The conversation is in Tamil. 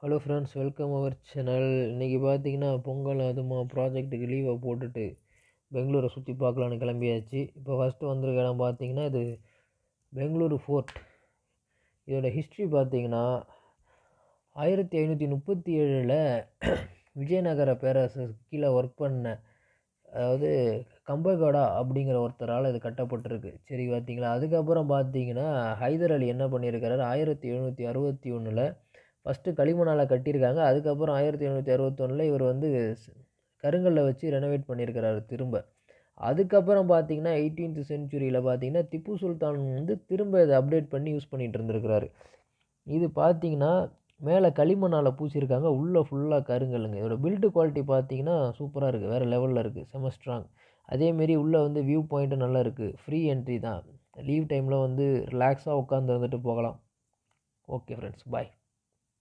Hello friends, welcome our channel. இன்றைக்கி பார்த்தீங்கன்னா பொங்கல் அதுமா ப்ராஜெக்ட்டுக்கு லீவை போட்டுட்டு பெங்களூரை சுற்றி பார்க்கலான்னு கிளம்பியாச்சு. இப்போ ஃபஸ்ட்டு வந்திருக்க இடம் பார்த்தீங்கன்னா இது பெங்களூரு ஃபோர்ட். இதோட ஹிஸ்ட்ரி பார்த்தீங்கன்னா 1537 விஜயநகர பேரரசு கீழே ஒர்க் பண்ண, அதாவது கம்பகோடா அப்படிங்கிற ஒருத்தரால் இது கட்டப்பட்டிருக்கு. சரி பார்த்தீங்களா. அதுக்கப்புறம் பார்த்தீங்கன்னா ஹைதர் அலி என்ன பண்ணியிருக்கிறாரு, 1761 ஃபஸ்ட்டு களிமண்ணால் கட்டியிருக்காங்க. அதுக்கப்புறம் 1761 இவர் வந்து கருங்கல்ல வச்சு ரெனோவேட் பண்ணியிருக்கிறாரு திரும்ப. அதுக்கப்புறம் பார்த்தீங்கன்னா 18th சென்ச்சுரியில் பார்த்தீங்கன்னா திப்பு சுல்தான் வந்து திரும்ப இதை அப்டேட் பண்ணி யூஸ் பண்ணிகிட்டு இருந்திருக்கிறாரு. இது பார்த்தீங்கன்னா மேலே களிமண்ணால் பூசியிருக்காங்க, உள்ளே ஃபுல்லாக கருங்கல்லுங்க. இதோட பில்டு குவாலிட்டி பார்த்தீங்கன்னா சூப்பராக இருக்குது, வேறு லெவலில் இருக்குது, செம ஸ்ட்ராங். அதேமாரி உள்ளே வந்து வியூ பாயிண்ட்டும் நல்லா இருக்குது. ஃப்ரீ என்ட்ரி தான். லீவ் டைமில் வந்து ரிலாக்ஸாக உட்காந்து வந்துட்டு போகலாம். ஓகே ஃப்ரெண்ட்ஸ், பாய்.